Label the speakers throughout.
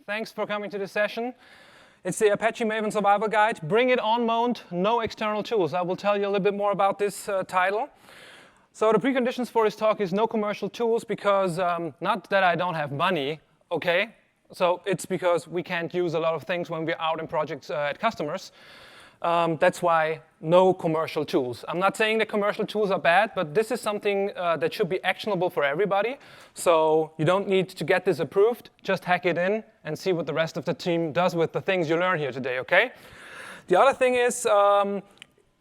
Speaker 1: Thanks for coming to this session. It's the Apache Maven Survival Guide. Bring it on mode, no external tools. I will tell you a little bit more about this title. So the preconditions for this talk is no commercial tools because, not that I don't have money, okay? So it's because we can't use a lot of things when we're out in projects at customers. That's why no commercial tools. I'm not saying that commercial tools are bad, but this is something that should be actionable for everybody. So you don't need to get this approved. Just hack it in and see what the rest of the team does with the things you learn here today, okay? The other thing is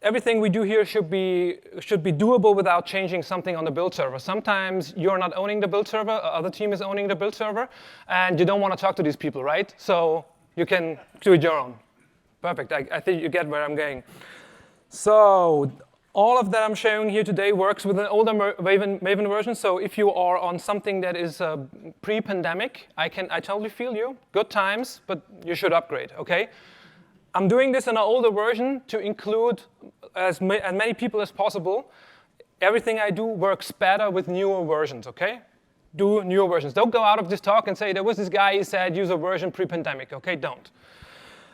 Speaker 1: everything we do here should be doable without changing something on the build server. Sometimes you're not owning the build server, other team is owning the build server, and you don't want to talk to these people, right? So you can do it your own. Perfect, I think you get where I'm going. So all of that I'm showing here today works with an older Maven version. So if you are on something that is pre-pandemic, I totally feel you. Good times, but you should upgrade, okay? I'm doing this in an older version to include as many people as possible. Everything I do works better with newer versions, okay? Do newer versions. Don't go out of this talk and say, there was this guy who said use a version pre-pandemic, okay? Don't.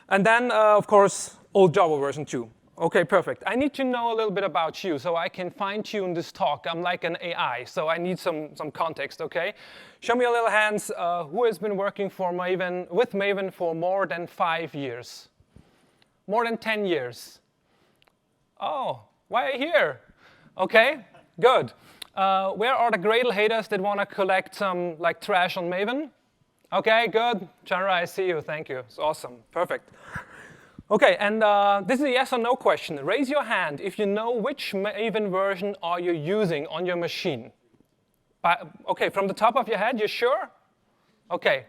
Speaker 1: And then, of course, old Java version 2. Okay, perfect. I need to know a little bit about you so I can fine-tune this talk. I'm like an AI, so I need some context, okay? Show me a little hands. Who has been working for Maven, with Maven for more than 5 years? More than 10 years? Oh, why are you here? Okay, good. Where are the Gradle haters that want to collect some like trash on Maven? Okay, good. Chandra, I see you. Thank you. It's awesome. Perfect. Okay, and this is a yes or no question. Raise your hand if you know which Maven version are you using on your machine. Okay, from the top of your head, you sure? Okay.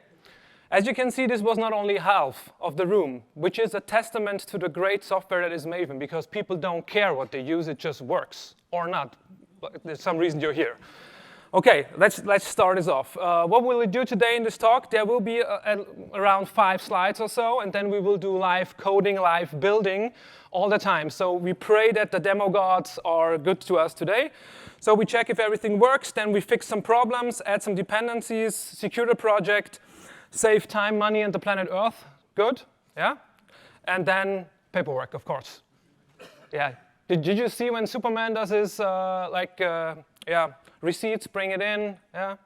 Speaker 1: As you can see, this was not only half of the room, which is a testament to the great software that is Maven, because people don't care what they use, it just works. Or not. There's some reason you're here. Okay, let's start this off. What will we do today in this talk? There will be around 5 slides or so, and then we will do live coding, live building all the time. So we pray that the demo gods are good to us today. So we check if everything works, then we fix some problems, add some dependencies, secure the project, save time, money, and the planet Earth. Good, yeah? And then paperwork, of course. Yeah. Did you see when Superman does his receipts, bring it in, yeah?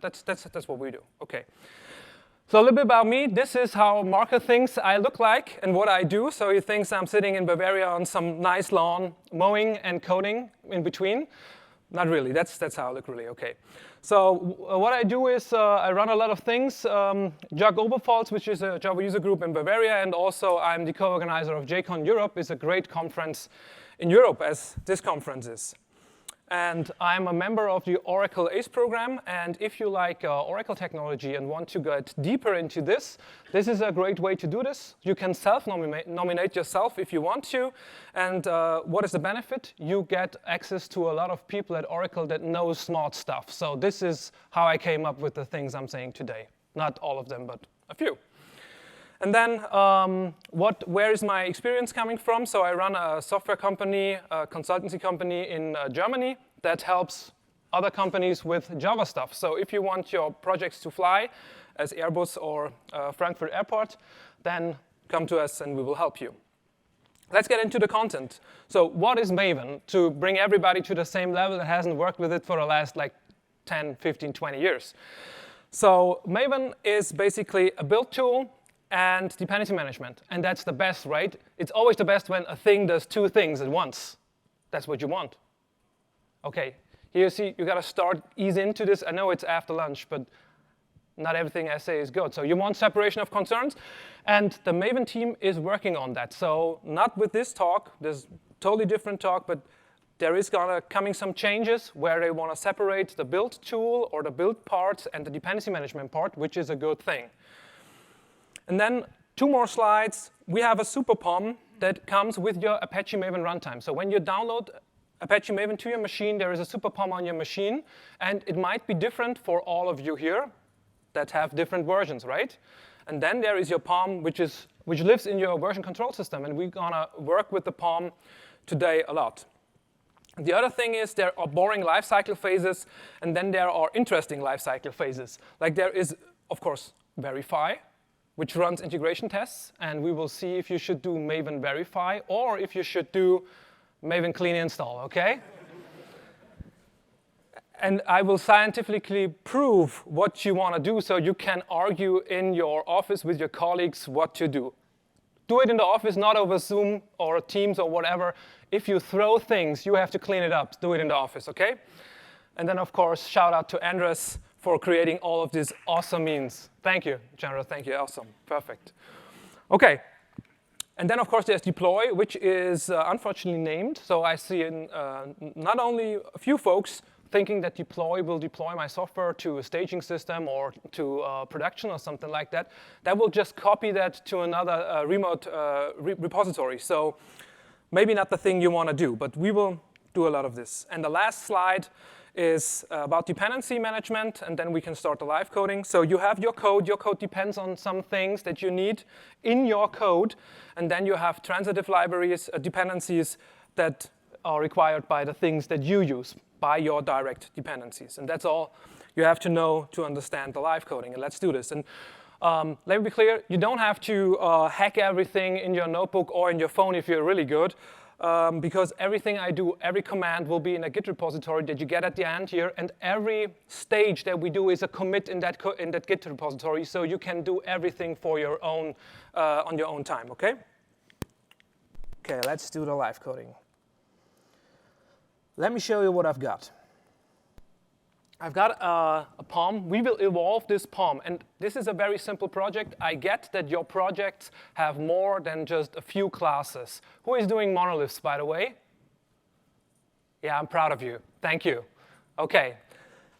Speaker 1: That's what we do, okay. So a little bit about me. This is how Marco thinks I look like and what I do. So he thinks I'm sitting in Bavaria on some nice lawn, mowing and coding in between. Not really, that's how I look really, okay. So what I do is I run a lot of things. JUG Oberpfalz, which is a Java user group in Bavaria, and also I'm the co-organizer of JCon Europe. It's a great conference in Europe, as this conference is. And I'm a member of the Oracle ACE program, and if you like Oracle technology and want to get deeper into this, this is a great way to do this. You can self-nominate yourself if you want to, and what is the benefit? You get access to a lot of people at Oracle that know smart stuff. So this is how I came up with the things I'm saying today. Not all of them, but a few. And then where is my experience coming from? So I run a software company, a consultancy company in Germany that helps other companies with Java stuff. So if you want your projects to fly as Airbus or Frankfurt Airport, then come to us and we will help you. Let's get into the content. So what is Maven? To bring everybody to the same level that hasn't worked with it for the last like 10, 15, 20 years. So Maven is basically a build tool and dependency management. And that's the best, right? It's always the best when a thing does 2 things at once. That's what you want. Okay, here you see, you gotta ease into this. I know it's after lunch, but not everything I say is good. So you want separation of concerns, and the Maven team is working on that. So not with this talk, there's totally different talk, but there is coming some changes where they wanna separate the build tool or the build part and the dependency management part, which is a good thing. And then 2 more slides. We have a super POM that comes with your Apache Maven runtime. So when you download Apache Maven to your machine, there is a super POM on your machine, and it might be different for all of you here that have different versions, right? And then there is your POM, which lives in your version control system, and we're gonna work with the POM today a lot. The other thing is there are boring lifecycle phases, and then there are interesting lifecycle phases. Like there is, of course, verify, which runs integration tests, and we will see if you should do Maven verify or if you should do Maven clean install, okay? And I will scientifically prove what you want to do so you can argue in your office with your colleagues what to do. Do it in the office, not over Zoom or Teams or whatever. If you throw things, you have to clean it up. Do it in the office, okay? And then, of course, shout out to Andres for creating all of these awesome memes. Thank you, General. Thank you. Awesome. Perfect. Okay. And then, of course, there's deploy, which is unfortunately named. So I see not only a few folks thinking that deploy will deploy my software to a staging system or to production or something like that. That will just copy that to another remote repository. So maybe not the thing you want to do, but we will do a lot of this. And the last slide is about dependency management, and then we can start the live coding. So you have your code. Your code depends on some things that you need in your code, and then you have transitive libraries, dependencies that are required by the things that you use, by your direct dependencies. And that's all you have to know to understand the live coding. And let's do this. And let me be clear, you don't have to hack everything in your notebook or in your phone if you're really good, because everything I do, every command will be in a Git repository that you get at the end here. And every stage that we do is a commit in that Git repository, so you can do everything for your own, on your own time, okay? Okay, let's do the live coding. Let me show you what I've got. I've got a POM. We will evolve this POM. And this is a very simple project. I get that your projects have more than just a few classes. Who is doing monoliths, by the way? Yeah, I'm proud of you. Thank you. OK.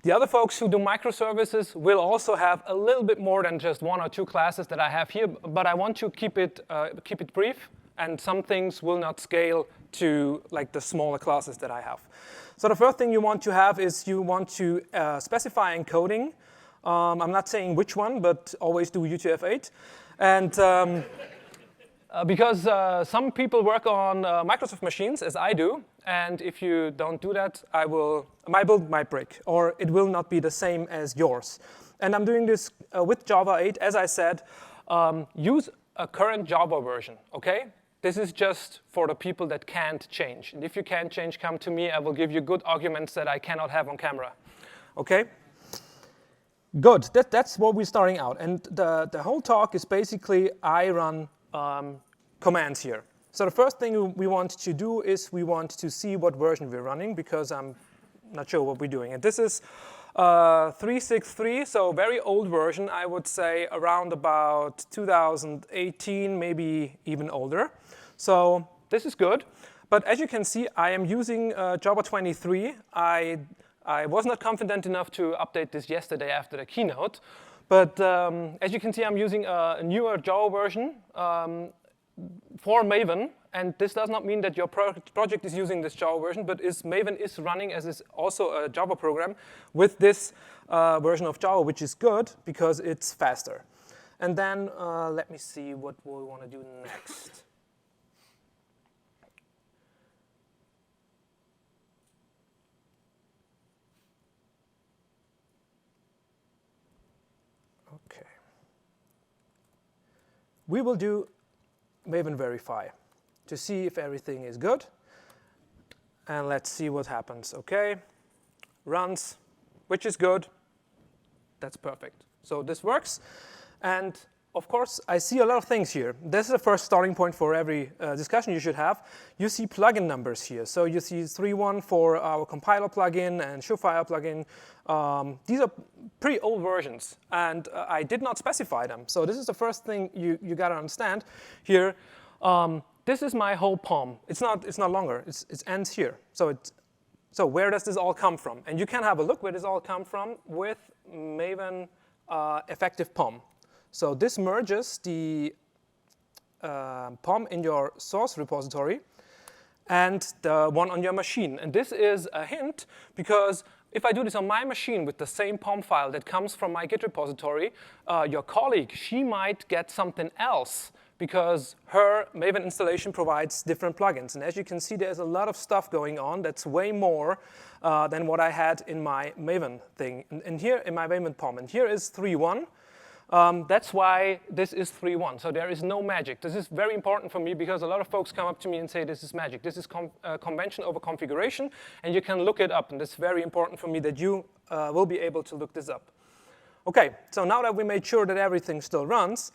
Speaker 1: The other folks who do microservices will also have a little bit more than just one or two classes that I have here. But I want to keep it brief. And some things will not scale to like the smaller classes that I have. So the first thing you want to have is you want to specify encoding. I'm not saying which one, but always do UTF-8. And because some people work on Microsoft machines, as I do, and if you don't do that, my build might break, or it will not be the same as yours. And I'm doing this with Java 8. As I said, use a current Java version, OK? This is just for the people that can't change. And if you can't change, come to me. I will give you good arguments that I cannot have on camera. OK? Good. That's what we're starting out. And the whole talk is basically I run commands here. So the first thing we want to do is we want to see what version we're running, because I'm not sure what we're doing. And this is 3.6.3, so very old version. I would say around about 2018, maybe even older. So this is good. But as you can see, I am using Java 23. I was not confident enough to update this yesterday after the keynote. But as you can see, I'm using a newer Java version for Maven. And this does not mean that your project is using this Java version, but Maven is running as is also a Java program with this version of Java, which is good because it's faster. And then let me see what we want to do next. OK. We will do Maven verify to see if everything is good. And let's see what happens. OK, runs, which is good. That's perfect. So this works. And of course, I see a lot of things here. This is the first starting point for every discussion you should have. You see plugin numbers here. So you see 3.1 for our compiler plugin and Surefire plugin. These are pretty old versions, and I did not specify them. So this is the first thing you got to understand here. This is my whole POM. It's not longer. It ends here. So where does this all come from? And you can have a look where this all come from with Maven effective POM. So this merges the POM in your source repository and the one on your machine. And this is a hint, because if I do this on my machine with the same POM file that comes from my Git repository, your colleague, she might get something else, because her Maven installation provides different plugins. And as you can see, there's a lot of stuff going on that's way more than what I had in my Maven thing. And here in my Maven POM. And here is 3.1. That's why this is 3.1. So there is no magic. This is very important for me because a lot of folks come up to me and say this is magic. This is convention over configuration, and you can look it up. And it's very important for me that you will be able to look this up. OK, so now that we made sure that everything still runs,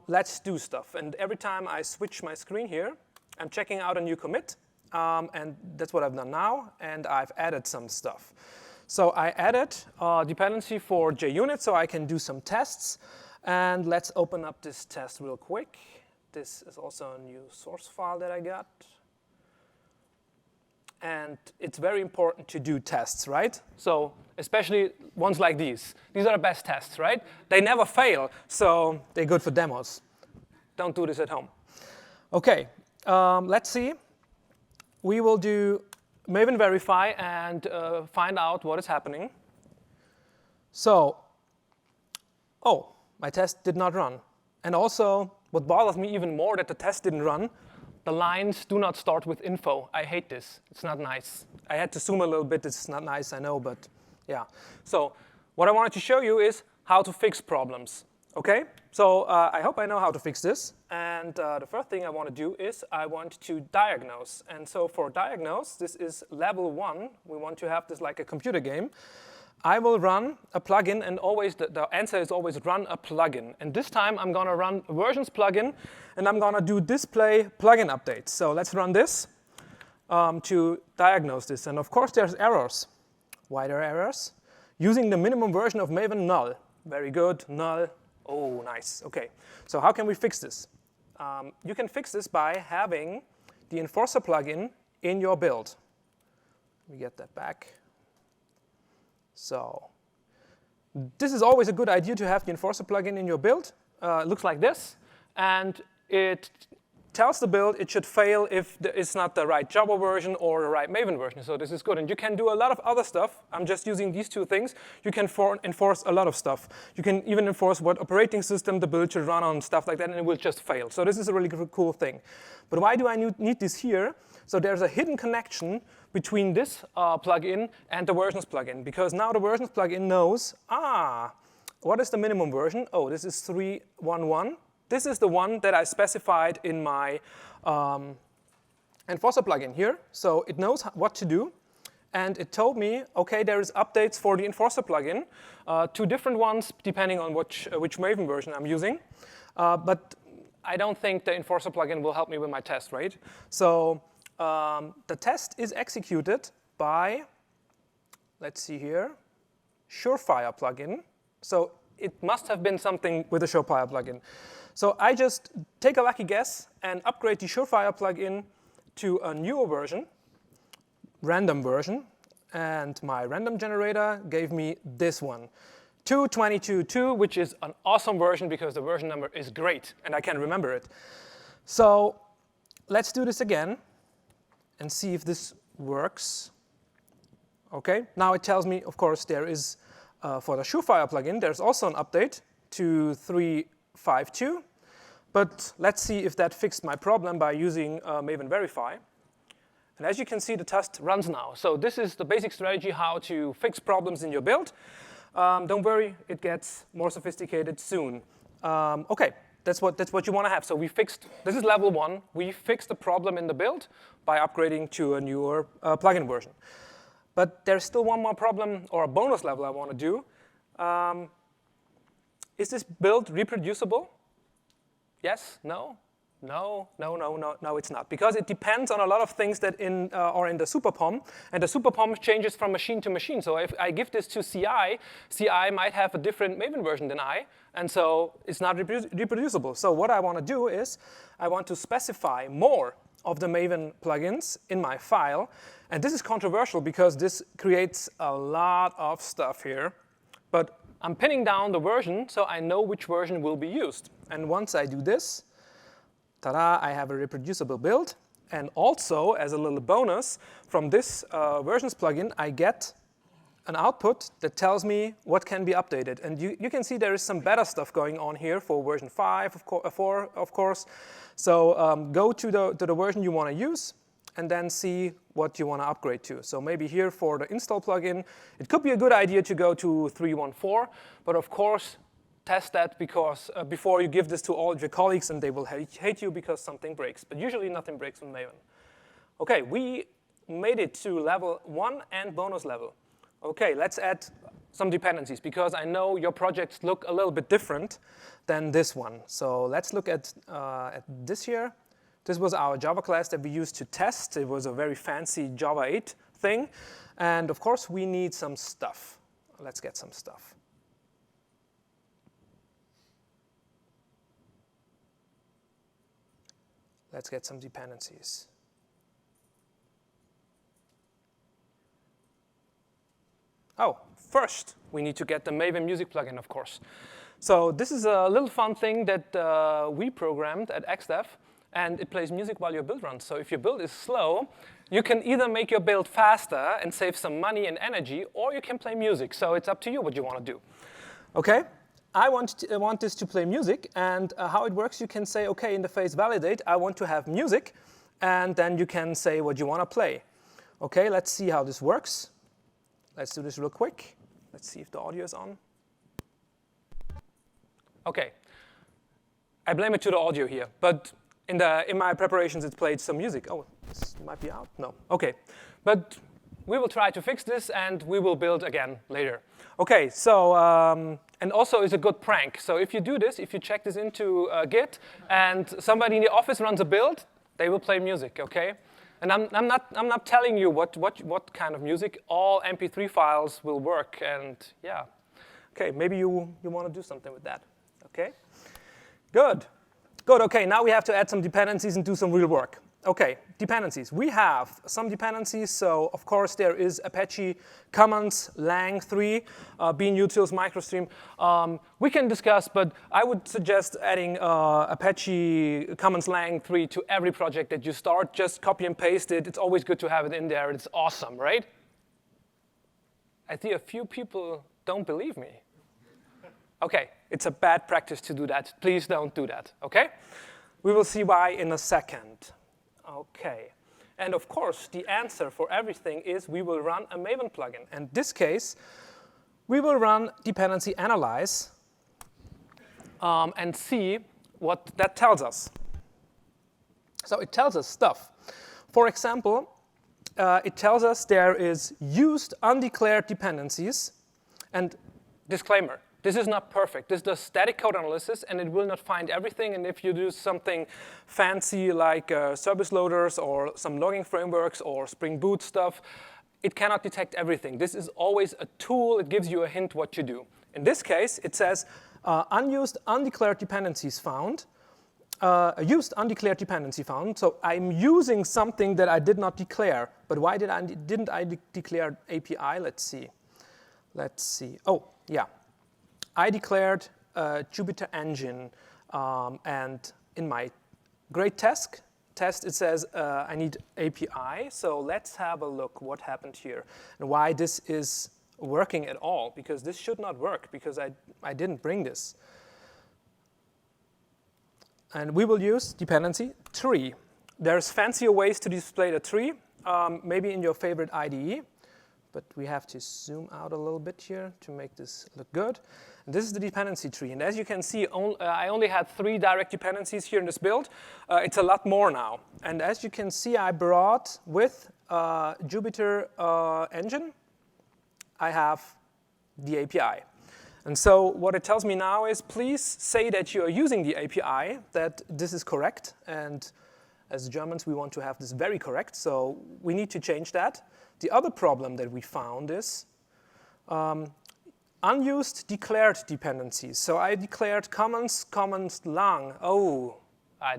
Speaker 1: let's do stuff. And every time I switch my screen here, I'm checking out a new commit. And that's what I've done now. And I've added some stuff. So I added a dependency for JUnit so I can do some tests. And let's open up this test real quick. This is also a new source file that I got. And it's very important to do tests, right? So especially ones like these. These are the best tests, right? They never fail, so they're good for demos. Don't do this at home. OK, let's see. We will do Maven verify and find out what is happening. So, oh, my test did not run. And also, what bothers me even more that the test didn't run, the lines do not start with info. I hate this. It's not nice. I had to zoom a little bit. It's not nice, I know, but yeah. So what I wanted to show you is how to fix problems. OK? So I hope I know how to fix this. And the first thing I want to do is I want to diagnose. And so for diagnose, this is level 1. We want to have this like a computer game. I will run a plugin, and always the answer is always run a plugin. And this time, I'm going to run a versions plugin, and I'm going to do display plugin updates. So let's run this to diagnose this. And of course, there's errors. Why there are errors? Using the minimum version of Maven, null. Very good, null. Oh, nice. OK, so how can we fix this? You can fix this by having the enforcer plugin in your build. Let me get that back. So this is always a good idea to have the enforcer plugin in your build. It looks like this. And it tells the build it should fail if it's not the right Java version or the right Maven version. So this is good. And you can do a lot of other stuff. I'm just using these two things. You can enforce a lot of stuff. You can even enforce what operating system the build should run on, stuff like that, and it will just fail. So this is a really cool thing. But why do I need this here? So there's a hidden connection between this plugin and the versions plugin. Because now the versions plugin knows, what is the minimum version? Oh, this is 3.1.1. This is the one that I specified in my enforcer plugin here. So it knows what to do. And it told me, OK, there is updates for the enforcer plugin, 2 different ones depending on which Maven version I'm using. But I don't think the enforcer plugin will help me with my test, right? So the test is executed by, let's see here, Surefire plugin. So it must have been something with a Surefire plugin. So I just take a lucky guess and upgrade the Surefire plugin to a newer version, random version. And my random generator gave me this one, 2.22.2, which is an awesome version because the version number is great, and I can remember it. So let's do this again and see if this works. OK, now it tells me, of course, there is, for the Surefire plugin, there's also an update to 3.5.2. But let's see if that fixed my problem by using Maven verify. And as you can see, the test runs now. So this is the basic strategy how to fix problems in your build. Don't worry, it gets more sophisticated soon. OK, that's what you want to have. So we fixed, this is level 1. We fixed the problem in the build by upgrading to a newer plugin version. But there's still one more problem or a bonus level I want to do. Is this build reproducible? Yes? No? No, it's not. Because it depends on a lot of things that are in the super pom. And the super pom changes from machine to machine. So if I give this to CI, CI might have a different Maven version than I. And so it's not reproducible. So what I want to do is I want to specify more of the Maven plugins in my file. And this is controversial because this creates a lot of stuff here. But I'm pinning down the version so I know which version will be used. And once I do this, ta-da, I have a reproducible build. And also, as a little bonus, from this versions plugin, I get an output that tells me what can be updated. And you can see there is some better stuff going on here for version 5, 4, of course. So go to the version you want to use and then see what you want to upgrade to. So maybe here for the install plugin, it could be a good idea to go to 3.1.4. But of course, test that because before you give this to all of your colleagues and they will hate you because something breaks. But usually nothing breaks with Maven. Okay, we made it to level 1 and bonus level. Okay, let's add some dependencies because I know your projects look a little bit different than this one. So let's look at this here. This was our Java class that we used to test. It was a very fancy Java 8 thing. And of course, we need some stuff. Let's get some stuff. Let's get some dependencies. Oh, first, we need to get the Maven music plugin, of course. So this is a little fun thing that we programmed at XDev, and it plays music while your build runs. So if your build is slow, you can either make your build faster and save some money and energy, or you can play music. So it's up to you what you want to do. Okay, I want this to play music, and how it works, you can say, okay, in the phase validate, I want to have music, and then you can say what you want to play. Okay, let's see how this works. Let's do this real quick. Let's see if the audio is on. Okay, I blame it to the audio here, but in my preparations it played some music. Oh, this might be out. No, okay, but we will try to fix this and we will build again later. Okay, so and also it's a good prank. So if you do this, if you check this into Git and somebody in the office runs a build, they will play music. Okay. And I'm not telling you what kind of music. All MP3 files will work, and yeah. Okay, maybe you want to do something with that. Okay, good. Good, okay, now we have to add some dependencies and do some real work. Okay, dependencies. We have some dependencies, so of course there is Apache Commons, Lang3, Bean Utils, MicroStream. We can discuss, but I would suggest adding Apache Commons Lang3 to every project that you start. Just copy and paste it. It's always good to have it in there. It's awesome, right? I see a few people don't believe me. Okay, it's a bad practice to do that. Please don't do that, okay? We will see why in a second. Okay, and of course, the answer for everything is we will run a Maven plugin. And in this case, we will run dependency analyze and see what that tells us. So it tells us stuff. For example, it tells us there is used undeclared dependencies. And disclaimer, this is not perfect. This does static code analysis, and it will not find everything. And if you do something fancy like service loaders or some logging frameworks or Spring Boot stuff, it cannot detect everything. This is always a tool. It gives you a hint what to do. In this case, it says unused undeclared dependencies found, a used undeclared dependency found. So I'm using something that I did not declare. But why didn't I declare API? Let's see. Let's see. Oh, yeah. I declared Jupyter Engine, and in my grade test it says I need API. So let's have a look what happened here and why this is working at all, because this should not work because I didn't bring this. And we will use dependency tree. There's fancier ways to display the tree, maybe in your favorite IDE. But we have to zoom out a little bit here to make this look good. And this is the dependency tree. And as you can see, I only had 3 direct dependencies here in this build. It's a lot more now. And as you can see, I brought with Jupyter Engine, I have the API. And so what it tells me now is, please say that you are using the API, that this is correct. And as Germans, we want to have this very correct. So we need to change that. The other problem that we found is unused declared dependencies. So I declared commons lang. Oh,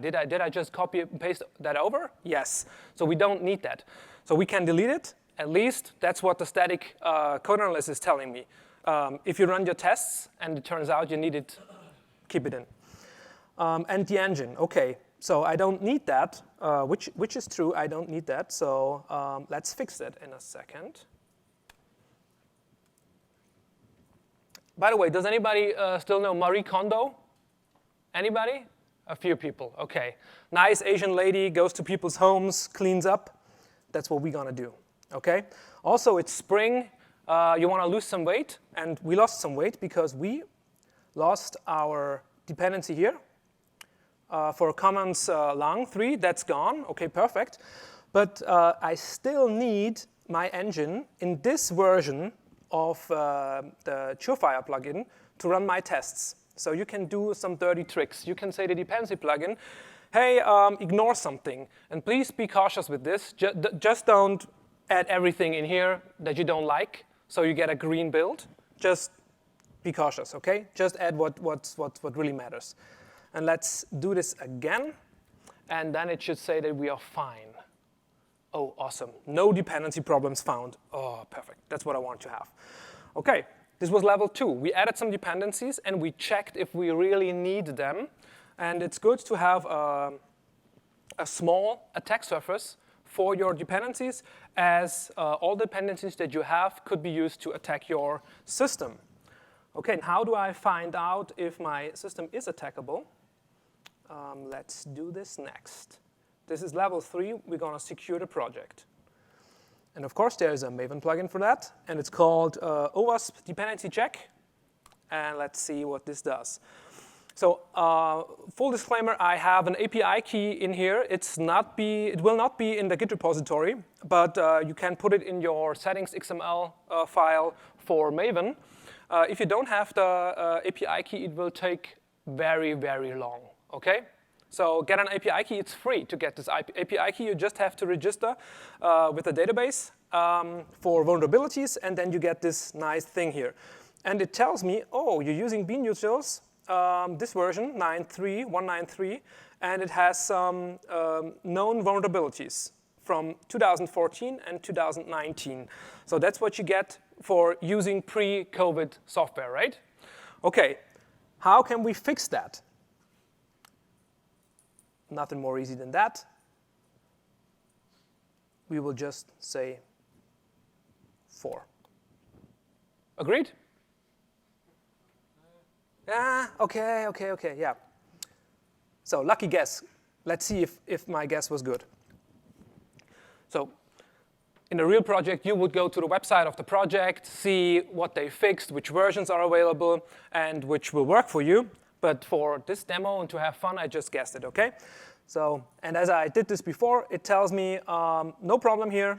Speaker 1: did I just copy and paste that over? Yes. So we don't need that. So we can delete it. At least that's what the static code analyst is telling me. If you run your tests and it turns out you need it, keep it in. And the engine, okay. So I don't need that, which is true. I don't need that. So let's fix that in a second. By the way, does anybody still know Marie Kondo? Anybody? A few people. OK. Nice Asian lady, goes to people's homes, cleans up. That's what we're going to do. OK? Also, it's spring. You want to lose some weight. And we lost some weight because we lost our dependency here. For commons long 3, that's gone. OK, perfect. But I still need my engine in this version of the Surefire plugin to run my tests. So you can do some dirty tricks. You can say to the dependency plugin, hey, ignore something. And please be cautious with this. Just don't add everything in here that you don't like, so you get a green build. Just be cautious, OK? Just add what really matters. And let's do this again. And then it should say that we are fine. Oh, awesome. No dependency problems found. Oh, perfect. That's what I want to have. OK, this was level 2. We added some dependencies, and we checked if we really need them. And it's good to have a small attack surface for your dependencies, as all dependencies that you have could be used to attack your system. OK, how do I find out if my system is attackable? Let's do this next. This is level 3. We're going to secure the project. And of course, there is a Maven plugin for that. And it's called OWASP dependency check. And let's see what this does. So full disclaimer, I have an API key in here. It will not be in the Git repository, but you can put it in your settings XML file for Maven. If you don't have the API key, it will take very, very long. OK? So get an API key. It's free to get this API key. You just have to register with a database for vulnerabilities, and then you get this nice thing here. And it tells me, oh, you're using bnutils. This version, 193, and it has some known vulnerabilities from 2014 and 2019. So that's what you get for using pre-COVID software, right? OK, how can we fix that? Nothing more easy than that. We will just say 4. Agreed? Yeah, OK, yeah. So lucky guess. Let's see if my guess was good. So in a real project, you would go to the website of the project, see what they fixed, which versions are available, and which will work for you. But for this demo and to have fun, I just guessed it, OK? So, and as I did this before, it tells me no problem here.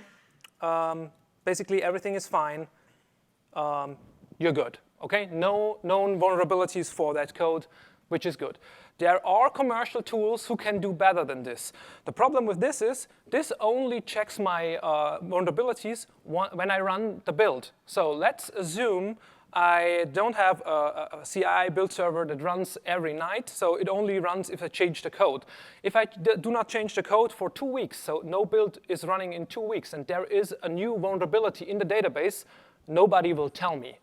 Speaker 1: Basically, everything is fine. You're good. OK, no known vulnerabilities for that code, which is good. There are commercial tools who can do better than this. The problem with this is this only checks my vulnerabilities when I run the build. So let's assume I don't have a CI build server that runs every night, so it only runs if I change the code. If I do not change the code for 2 weeks, so no build is running in 2 weeks, and there is a new vulnerability in the database, nobody will tell me.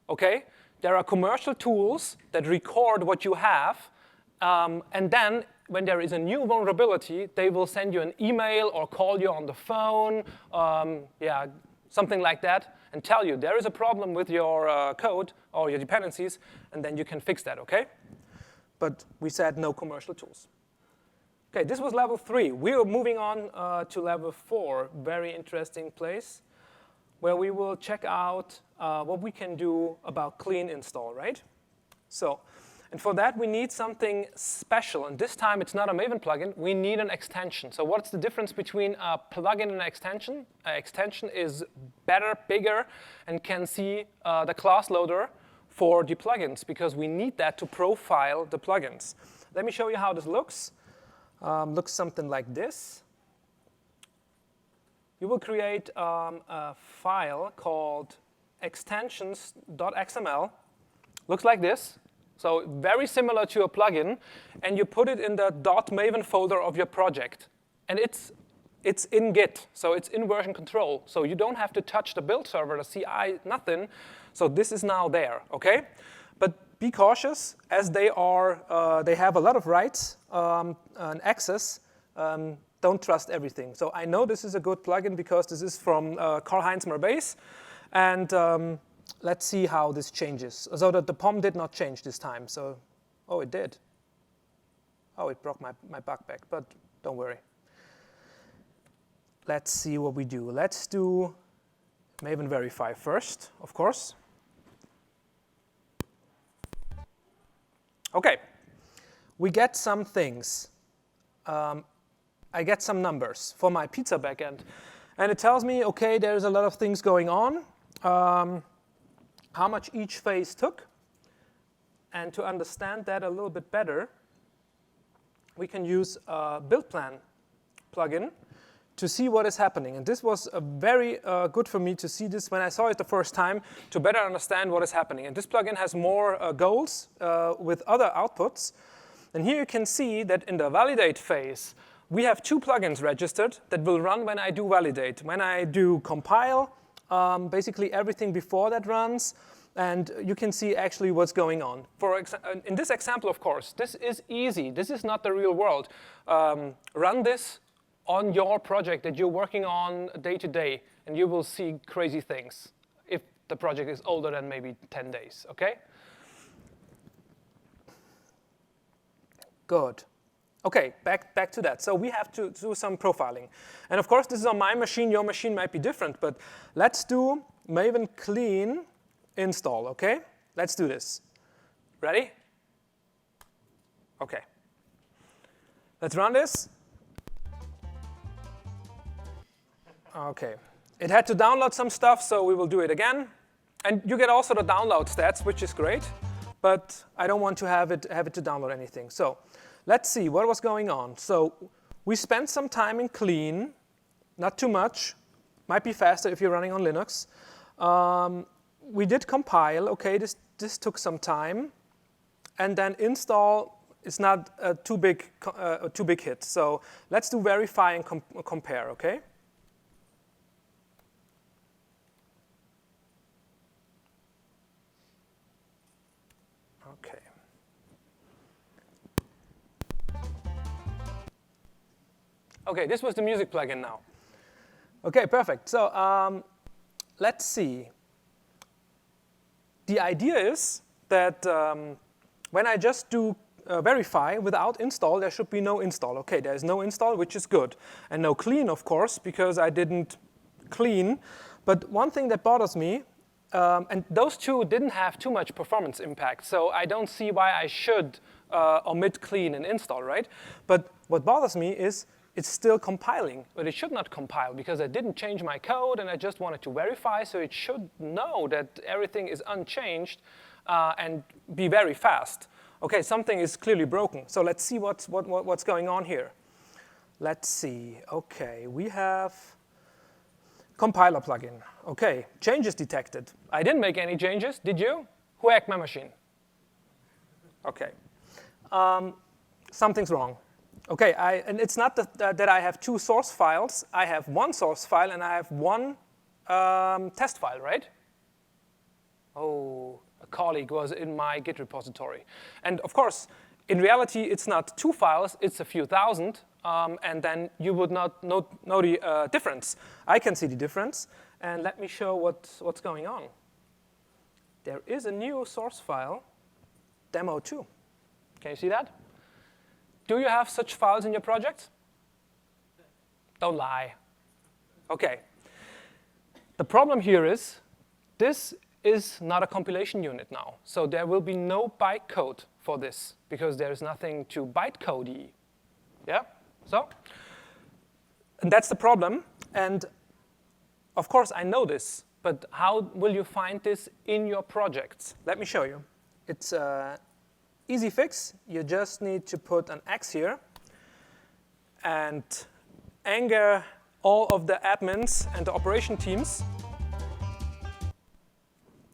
Speaker 1: OK? There are commercial tools that record what you have, and then when there is a new vulnerability, they will send you an email or call you on the phone, something like that, and tell you there is a problem with your code or your dependencies, and then you can fix that, OK? But we said no commercial tools. OK, this was level 3. We are moving on to level 4, very interesting place, where we will check out what we can do about clean install, right? So, and for that, we need something special. And this time, it's not a Maven plugin. We need an extension. So what's the difference between a plugin and an extension? An extension is better, bigger, and can see the class loader for the plugins, because we need that to profile the plugins. Let me show you how this looks. Looks something like this. You will create a file called extensions.xml. Looks like this. So very similar to a plugin. And you put it in the .maven folder of your project. And it's in Git. So it's in version control. So you don't have to touch the build server, the CI, nothing. So this is now there, OK? But be cautious, as they have a lot of rights and access. Don't trust everything. So I know this is a good plugin because this is from Karl-Heinz Merbase. And let's see how this changes. So that the POM did not change this time. So, oh, it did. Oh, it broke my bug back, but don't worry. Let's see what we do. Let's do Maven verify first, of course. Okay, we get some things. I get some numbers for my pizza backend. And it tells me, okay, there's a lot of things going on, how much each phase took. And to understand that a little bit better, we can use a build plan plugin to see what is happening. And this was very good for me to see this when I saw it the first time, to better understand what is happening. And this plugin has more goals with other outputs. And here you can see that in the validate phase, we have 2 plugins registered that will run when I do validate. When I do compile, basically everything before that runs, and you can see actually what's going on. In this example, of course, this is easy. This is not the real world. Run this on your project that you're working on day to day, and you will see crazy things if the project is older than maybe 10 days, okay? Good. Okay, back to that. So we have to do some profiling. And of course, this is on my machine. Your machine might be different, but let's do Maven clean install, okay? Let's do this. Ready? Okay. Let's run this. Okay. It had to download some stuff, so we will do it again. And you get also the download stats, which is great, but I don't want to have it to download anything. So let's see what was going on. So we spent some time in clean, not too much. Might be faster if you're running on Linux. We did compile. Okay, this took some time. And then install is not a too big hit. So let's do verify and compare, okay? Okay. Okay, this was the music plugin now. Okay, perfect. So let's see. The idea is that when I just do verify without install, there should be no install. Okay, there is no install, which is good. And no clean, of course, because I didn't clean. But one thing that bothers me, and those 2 didn't have too much performance impact, so I don't see why I should omit clean and install, right? But what bothers me is it's still compiling, but it should not compile because I didn't change my code and I just wanted to verify, so it should know that everything is unchanged and be very fast. Okay, something is clearly broken, so let's see what's going on here. Let's see. Okay, we have compiler plugin. Okay, changes detected. I didn't make any changes, did you? Who hacked my machine? Okay, something's wrong. Okay, and it's not that I have 2 source files. I have 1 source file and I have 1 test file, right? Oh, a colleague was in my Git repository. And of course, in reality, it's not 2 files, it's a few thousand, and then you would not know the difference. I can see the difference, and let me show what's going on. There is a new source file, demo2. Can you see that? Do you have such files in your project? Don't lie. Okay. The problem here is this is not a compilation unit now. So there will be no bytecode for this because there is nothing to bytecode. Yeah? So, and that's the problem. And of course, I know this, but how will you find this in your projects? Let me show you. It's easy fix. You just need to put an X here and anger all of the admins and the operation teams.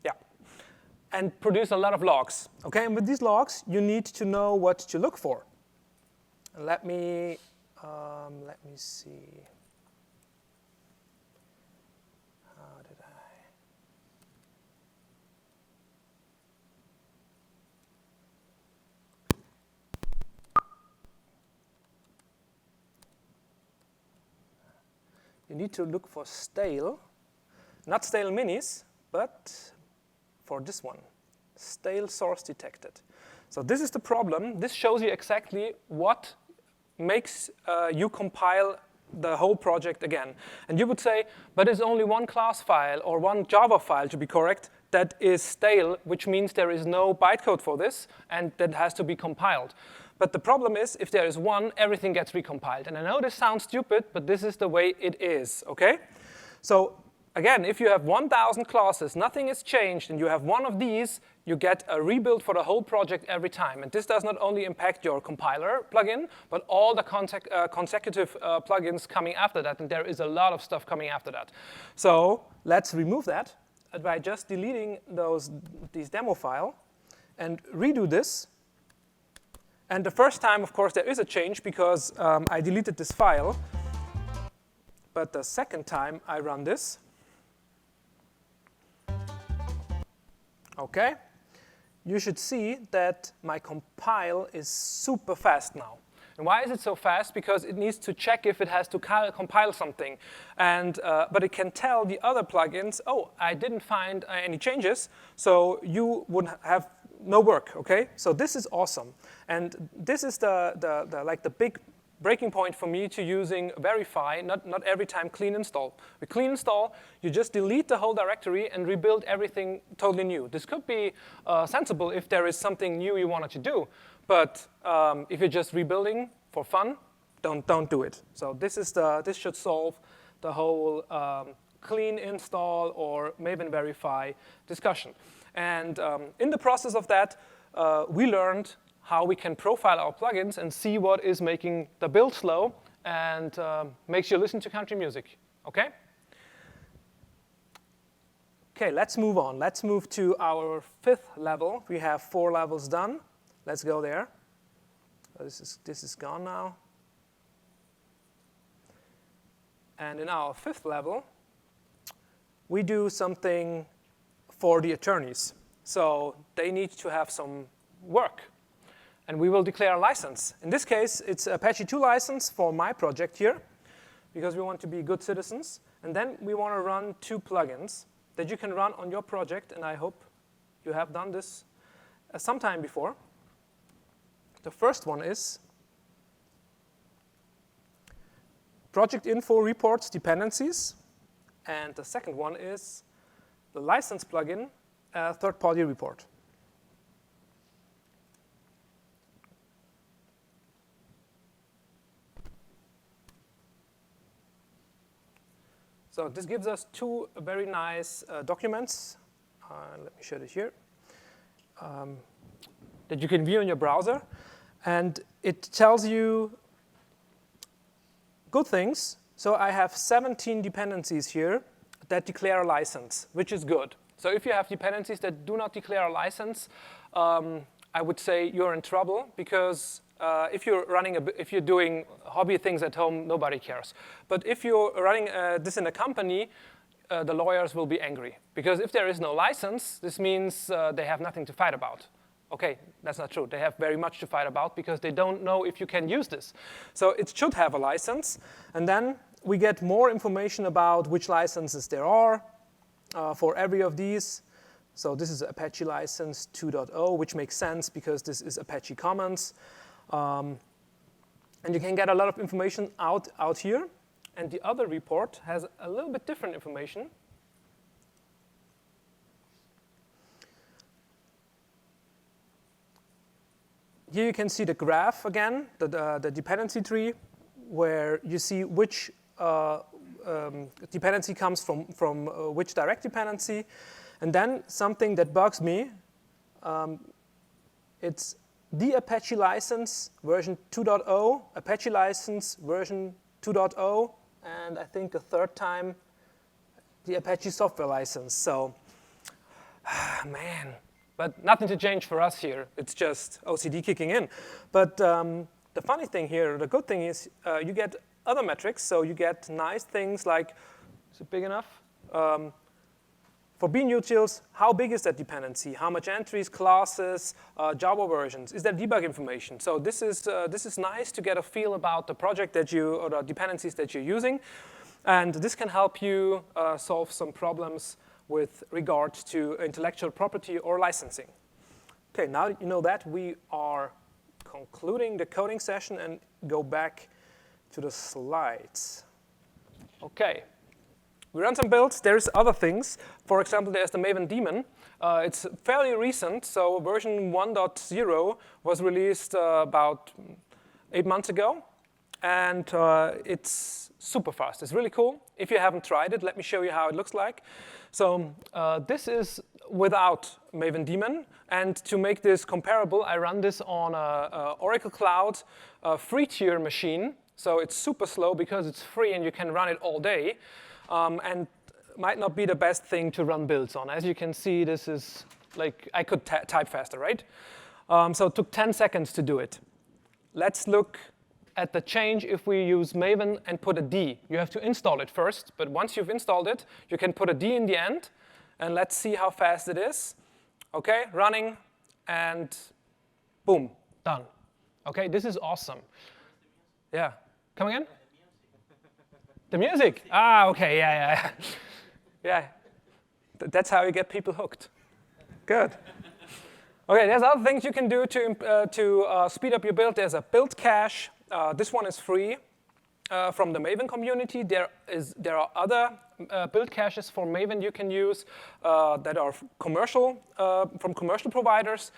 Speaker 1: Yeah, and produce a lot of logs. Okay, and with these logs, you need to know what to look for. Let me see. How did I? You need to look for stale, not stale minis, but for this one, stale source detected. So this is the problem. This shows you exactly what makes you compile the whole project again. And you would say, but it's only 1 class file or 1 Java file to be correct. that is stale, which means there is no bytecode for this, and that has to be compiled. But the problem is, if there is one, everything gets recompiled. And I know this sounds stupid, but this is the way it is, okay? So again, if you have 1,000 classes, nothing is changed, and you have one of these, you get a rebuild for the whole project every time. And this does not only impact your compiler plugin, but all the consecutive plugins coming after that, and there is a lot of stuff coming after that. So let's remove that by just deleting these demo file and redo this. And the first time, of course, there is a change because I deleted this file. But the second time I run this, okay, you should see that my compile is super fast now. And why is it so fast? Because it needs to check if it has to compile something. And, but it can tell the other plugins, oh, I didn't find any changes, so you would have no work, okay? So this is awesome. And this is the big breaking point for me to using verify, not every time clean install. With clean install, you just delete the whole directory and rebuild everything totally new. This could be sensible if there is something new you wanted to do, but if you're just rebuilding for fun, don't do it. So this should solve the whole clean install or Maven verify discussion. And in the process of that, we learned how we can profile our plugins and see what is making the build slow and makes you listen to country music, okay? Okay, let's move on. Let's move to our 5th level. We have 4 levels done. Let's go there. This is gone now. And in our 5th level, we do something for the attorneys. So they need to have some work. And we will declare a license. In this case, it's Apache 2 license for my project here, because we want to be good citizens. And then we want to run 2 plugins that you can run on your project, and I hope you have done this sometime before. The first one is project info reports dependencies, and the second one is the license plugin third-party report. So this gives us 2 very nice documents. Let me show it here. That you can view in your browser. And it tells you good things. So I have 17 dependencies here that declare a license, which is good. So if you have dependencies that do not declare a license, I would say you're in trouble, because if you're doing hobby things at home, nobody cares. But if you're running this in a company, the lawyers will be angry. Because if there is no license, this means they have nothing to fight about. Okay, that's not true. They have very much to fight about because they don't know if you can use this. So it should have a license. And then we get more information about which licenses there are for every of these. So this is Apache license 2.0, which makes sense because this is Apache Commons. And you can get a lot of information out here. And the other report has a little bit different information. Here you can see the graph again, the dependency tree, where you see which dependency comes from which direct dependency. And then something that bugs me, it's the Apache license version 2.0, Apache license version 2.0, and I think a third time the Apache software license. So, man. But nothing to change for us here. It's just OCD kicking in. But the funny thing here, the good thing is you get other metrics. So you get nice things like, is it big enough? For bean utils, how big is that dependency? How much entries, classes, Java versions? Is there debug information? So this is nice to get a feel about the project that or the dependencies that you're using. And this can help you solve some problems with regard to intellectual property or licensing. Okay, now that you know that, we are concluding the coding session and go back to the slides. Okay, we run some builds. There's other things, For example, there's the Maven daemon. It's fairly recent, so version 1.0 was released about 8 months ago. And it's super fast. It's really cool. If you haven't tried it, let me show you how it looks like. So this is without Maven daemon. And to make this comparable, I run this on a Oracle Cloud free tier machine. So it's super slow because it's free and you can run it all day. And might not be the best thing to run builds on. As you can see, this is like, I could type faster, right? So it took 10 seconds to do it. Let's look at the change if we use Maven and put a D. You have to install it first, but once you've installed it, you can put a D in the end, and let's see how fast it is. Okay, running, and boom, done. Okay, this is awesome. Yeah, come again? The music? Ah, okay, yeah. Yeah, that's how you get people hooked. Good. Okay, there's other things you can do to speed up your build. There's a build cache. This one is free from the Maven community. There are other build caches for Maven you can use that are commercial, from commercial providers.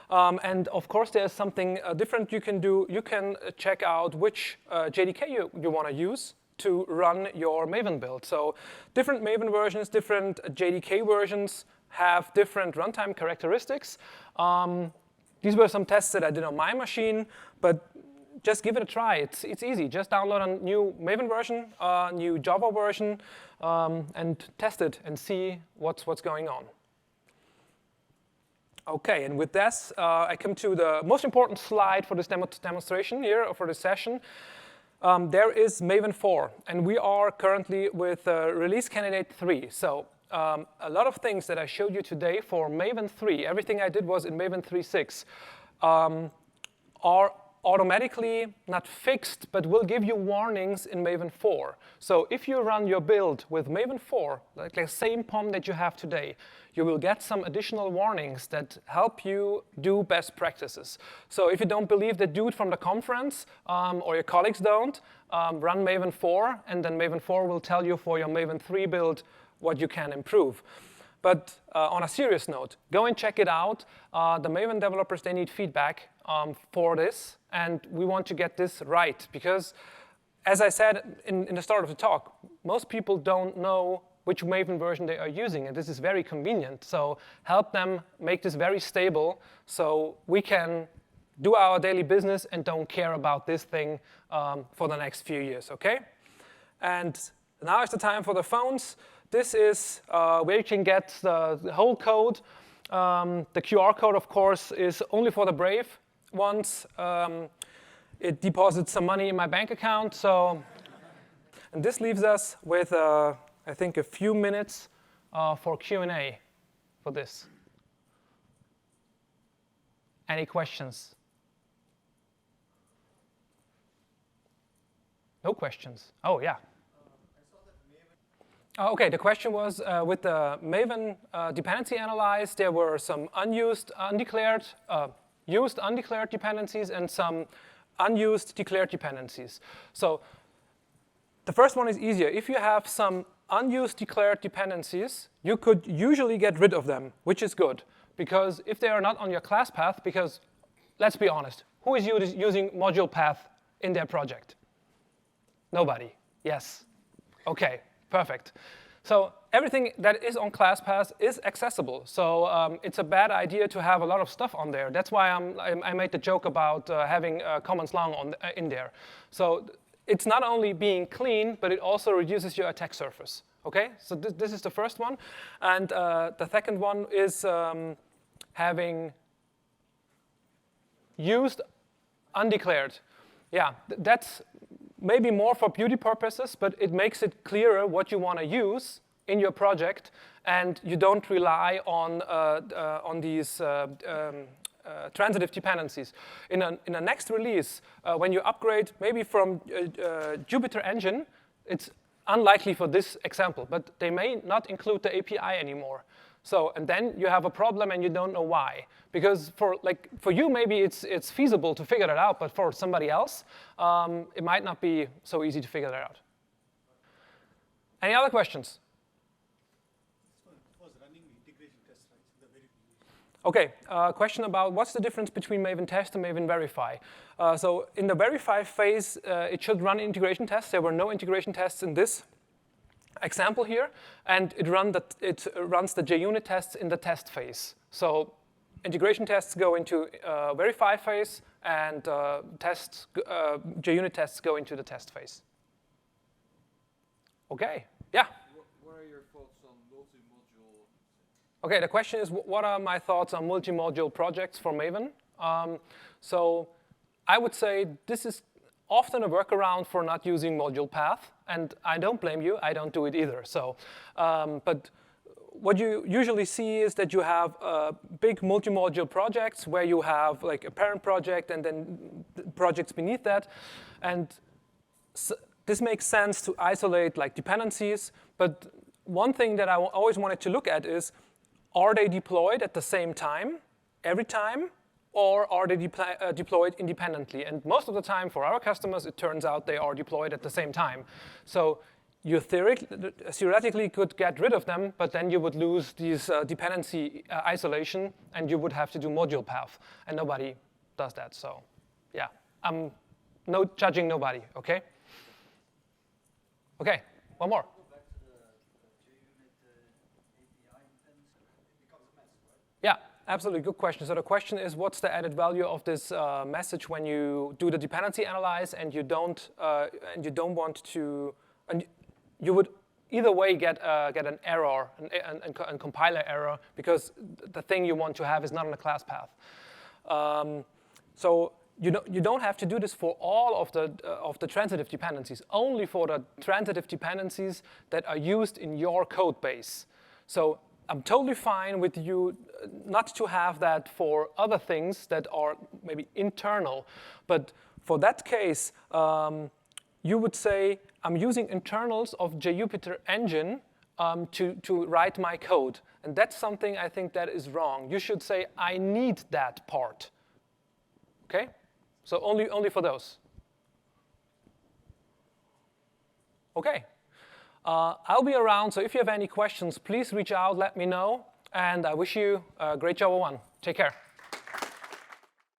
Speaker 1: And of course, there's something different you can do. You can check out which JDK you want to use to run your Maven build. So different Maven versions, different JDK versions have different runtime characteristics. These were some tests that I did on my machine, but just give it a try. It's easy. Just download a new Maven version, a new Java version, and test it and see what's going on. Okay, and with this, I come to the most important slide for this demonstration here, or for this session. There is Maven 4, and we are currently with release candidate 3. So a lot of things that I showed you today for Maven 3, everything I did was in Maven 3.6, are automatically not fixed, but will give you warnings in Maven 4. So if you run your build with Maven 4, like the same POM that you have today, you will get some additional warnings that help you do best practices. So if you don't believe the dude from the conference, or your colleagues don't, run Maven 4, and then Maven 4 will tell you for your Maven 3 build what you can improve. But on a serious note, go and check it out. The Maven developers, they need feedback for this, and we want to get this right, because as I said in the start of the talk, most people don't know which Maven version they are using, and this is very convenient. So help them make this very stable so we can do our daily business and don't care about this thing for the next few years, okay? And now is the time for the phones. This is where you can get the whole code. The QR code, of course, is only for the brave ones. It deposits some money in my bank account. So, and this leaves us with, I think, a few minutes for Q&A for this. Any questions? No questions. Oh, yeah. Okay, the question was, with the Maven dependency analyze, there were some unused, undeclared, used undeclared dependencies and some unused declared dependencies. So the first one is easier. If you have some unused declared dependencies, you could usually get rid of them, which is good. Because if they are not on your class path, because let's be honest, who is using module path in their project? Nobody. Yes. Okay. Perfect. So everything that is on ClassPath is accessible. So it's a bad idea to have a lot of stuff on there. That's why I made the joke about having commons long in there. So it's not only being clean, but it also reduces your attack surface. Okay? So this is the first one. And the second one is having used undeclared. Yeah, that's maybe more for beauty purposes, but it makes it clearer what you want to use in your project, and you don't rely on these transitive dependencies. In a next release, when you upgrade maybe from Jupyter Engine, it's unlikely for this example, but they may not include the API anymore. So, and then you have a problem and you don't know why. Because for you, maybe it's feasible to figure that out, but for somebody else, it might not be so easy to figure that out. Any other questions? Okay, question about what's the difference between Maven test and Maven verify. So in the verify phase, it should run integration tests. There were no integration tests in this example here, and it runs the JUnit tests in the test phase. So integration tests go into verify phase, and JUnit tests go into the test phase. Okay, yeah?
Speaker 2: What are your thoughts on multi-module?
Speaker 1: Okay, the question is, what are my thoughts on multi-module projects for Maven? So I would say this is often a workaround for not using module path, and I don't blame you, I don't do it either. So, but what you usually see is that you have big multi-module projects where you have like a parent project and then projects beneath that, and this makes sense to isolate like dependencies, but one thing that I always wanted to look at is, are they deployed at the same time, every time, or are they deployed independently? And most of the time for our customers, it turns out they are deployed at the same time. So you theoretically could get rid of them, but then you would lose these dependency isolation, and you would have to do module path, and nobody does that. So yeah, I'm judging nobody, okay? Okay, one more. Yeah, absolutely, good question. So the question is, what's the added value of this message when you do the dependency analyze and you don't want to, and you would either way get an error, a compiler error, because the thing you want to have is not on a class path. So you don't have to do this for all of the transitive dependencies, only for the transitive dependencies that are used in your code base. So I'm totally fine with you not to have that for other things that are maybe internal, but for that case, you would say, I'm using internals of JUpiter engine to write my code. And that's something I think that is wrong. You should say, I need that part. Okay? So only for those. Okay. I'll be around, so if you have any questions, please reach out, let me know, and I wish you a great JavaOne. Take care.